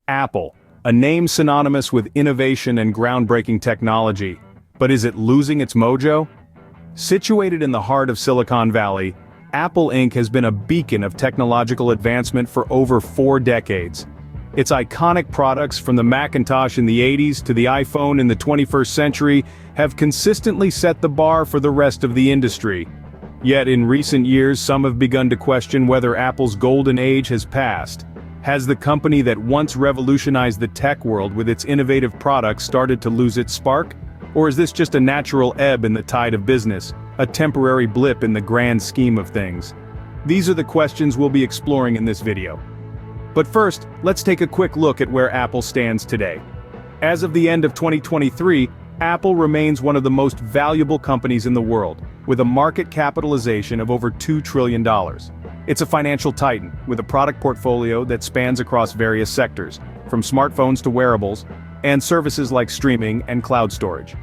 Apple, a name synonymous with innovation and groundbreaking technology. But is it losing its mojo? Situated in the heart of Silicon Valley, Apple Inc. has been a beacon of technological advancement for over 4 decades. Its iconic products, from the Macintosh in the 80s to the iPhone in the 21st century, have consistently set the bar for the rest of the industry. Yet in recent years, some have begun to question whether Apple's golden age has passed. Has the company that once revolutionized the tech world with its innovative products started to lose its spark? Or is this just a natural ebb in the tide of business, a temporary blip in the grand scheme of things? These are the questions we'll be exploring in this video. But first, let's take a quick look at where Apple stands today. As of the end of 2023, Apple remains one of the most valuable companies in the world, with a market capitalization of over $2 trillion. It's a financial titan, with a product portfolio that spans across various sectors, from smartphones to wearables, and services like streaming and cloud storage.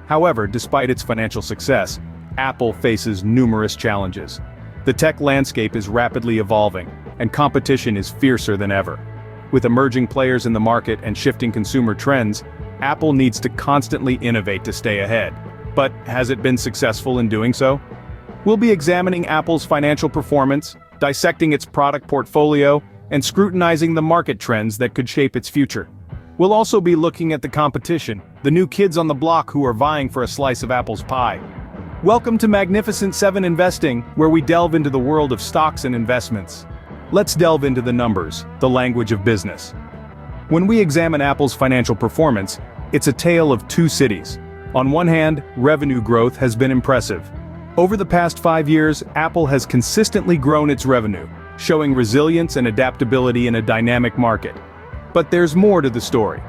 However, despite its financial success, Apple faces numerous challenges. The tech landscape is rapidly evolving, and competition is fiercer than ever. With emerging players in the market and shifting consumer trends, Apple needs to constantly innovate to stay ahead. But has it been successful in doing so? We'll be examining Apple's financial performance, dissecting its product portfolio, and scrutinizing the market trends that could shape its future. We'll also be looking at the competition, the new kids on the block who are vying for a slice of Apple's pie. Welcome to Magnificent 7 Investing, where we delve into the world of stocks and investments. Let's delve into the numbers, the language of business. When we examine Apple's financial performance, it's a tale of two cities. On one hand, revenue growth has been impressive. Over the past 5 years, Apple has consistently grown its revenue, showing resilience and adaptability in a dynamic market. But there's more to the story.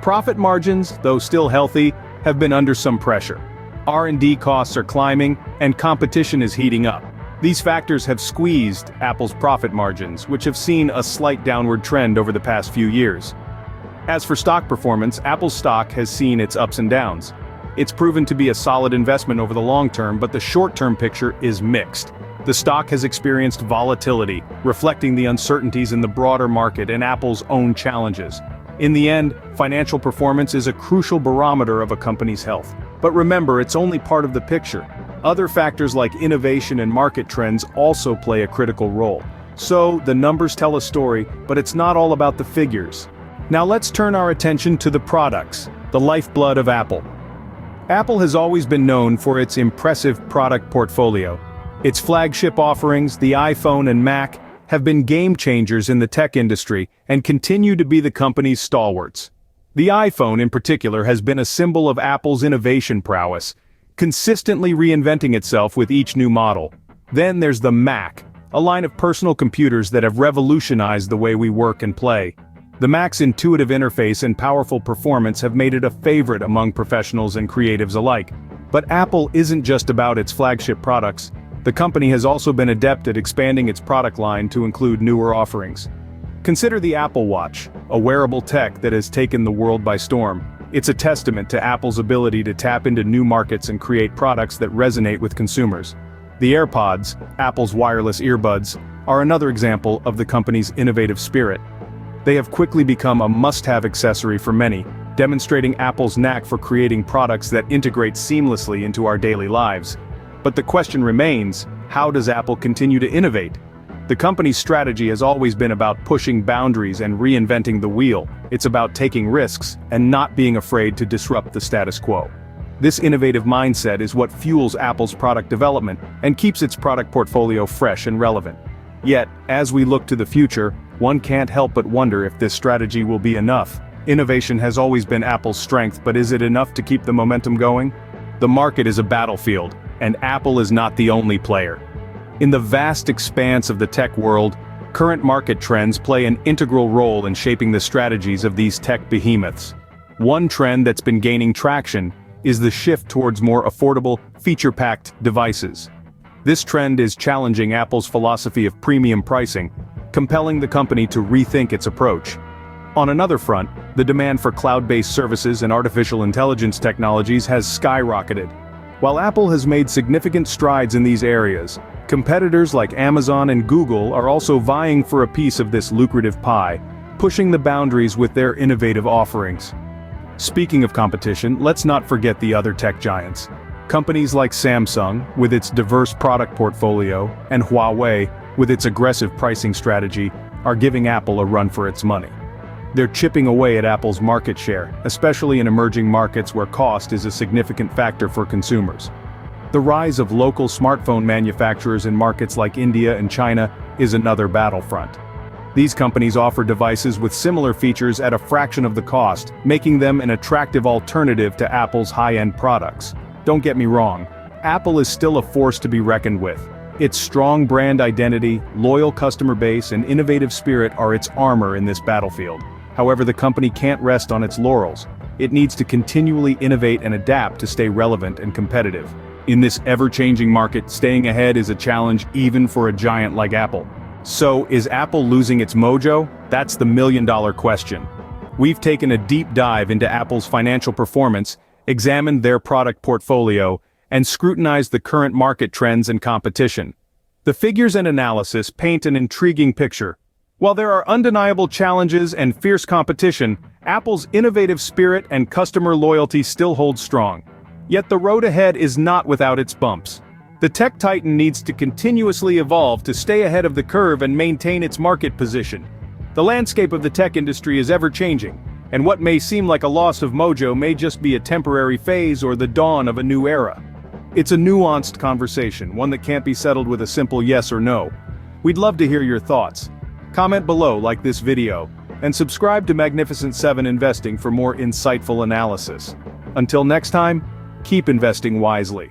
Profit margins, though still healthy, have been under some pressure. R&D costs are climbing, and competition is heating up. These factors have squeezed Apple's profit margins, which have seen a slight downward trend over the past few years. As for stock performance, Apple's stock has seen its ups and downs. It's proven to be a solid investment over the long term, but the short-term picture is mixed. The stock has experienced volatility, reflecting the uncertainties in the broader market and Apple's own challenges. In the end, financial performance is a crucial barometer of a company's health. But remember, it's only part of the picture. Other factors like innovation and market trends also play a critical role. So, the numbers tell a story, but it's not all about the figures. Now let's turn our attention to the products, the lifeblood of Apple. Apple has always been known for its impressive product portfolio. Its flagship offerings, the iPhone and Mac, have been game changers in the tech industry and continue to be the company's stalwarts. The iPhone in particular has been a symbol of Apple's innovation prowess, consistently reinventing itself with each new model. Then there's the Mac, a line of personal computers that have revolutionized the way we work and play. The Mac's intuitive interface and powerful performance have made it a favorite among professionals and creatives alike. But Apple isn't just about its flagship products. The company has also been adept at expanding its product line to include newer offerings. Consider the Apple Watch, a wearable tech that has taken the world by storm. It's a testament to Apple's ability to tap into new markets and create products that resonate with consumers. The AirPods, Apple's wireless earbuds, are another example of the company's innovative spirit. They have quickly become a must-have accessory for many, demonstrating Apple's knack for creating products that integrate seamlessly into our daily lives. But the question remains, how does Apple continue to innovate? The company's strategy has always been about pushing boundaries and reinventing the wheel. It's about taking risks and not being afraid to disrupt the status quo. This innovative mindset is what fuels Apple's product development and keeps its product portfolio fresh and relevant. Yet, as we look to the future, one can't help but wonder if this strategy will be enough. Innovation has always been Apple's strength, but is it enough to keep the momentum going? The market is a battlefield, and Apple is not the only player. In the vast expanse of the tech world, current market trends play an integral role in shaping the strategies of these tech behemoths. One trend that's been gaining traction is the shift towards more affordable, feature-packed devices. This trend is challenging Apple's philosophy of premium pricing, compelling the company to rethink its approach. On another front, the demand for cloud-based services and artificial intelligence technologies has skyrocketed. While Apple has made significant strides in these areas, competitors like Amazon and Google are also vying for a piece of this lucrative pie. pushing the boundaries with their innovative offerings. Speaking of competition, let's not forget the other tech giants. Companies like Samsung, with its diverse product portfolio, and Huawei, with its aggressive pricing strategy, are giving Apple a run for its money. They're chipping away at Apple's market share, especially in emerging markets where cost is a significant factor for consumers. The rise of local smartphone manufacturers in markets like India and China is another battlefront. These companies offer devices with similar features at a fraction of the cost, making them an attractive alternative to Apple's high-end products. Don't get me wrong, Apple is still a force to be reckoned with. Its strong brand identity, loyal customer base, and innovative spirit are its armor in this battlefield. However, the company can't rest on its laurels. It needs to continually innovate and adapt to stay relevant and competitive. In this ever-changing market, staying ahead is a challenge even for a giant like Apple. So, is Apple losing its mojo? That's the million-dollar question. We've taken a deep dive into Apple's financial performance, examined their product portfolio, and scrutinized the current market trends and competition. The figures and analysis paint an intriguing picture. While there are undeniable challenges and fierce competition, Apple's innovative spirit and customer loyalty still hold strong. Yet the road ahead is not without its bumps. The tech titan needs to continuously evolve to stay ahead of the curve and maintain its market position. The landscape of the tech industry is ever-changing, and what may seem like a loss of mojo may just be a temporary phase or the dawn of a new era. It's a nuanced conversation, one that can't be settled with a simple yes or no. We'd love to hear your thoughts. Comment below, like this video, and subscribe to Magnificent 7 Investing for more insightful analysis. Until next time, keep investing wisely.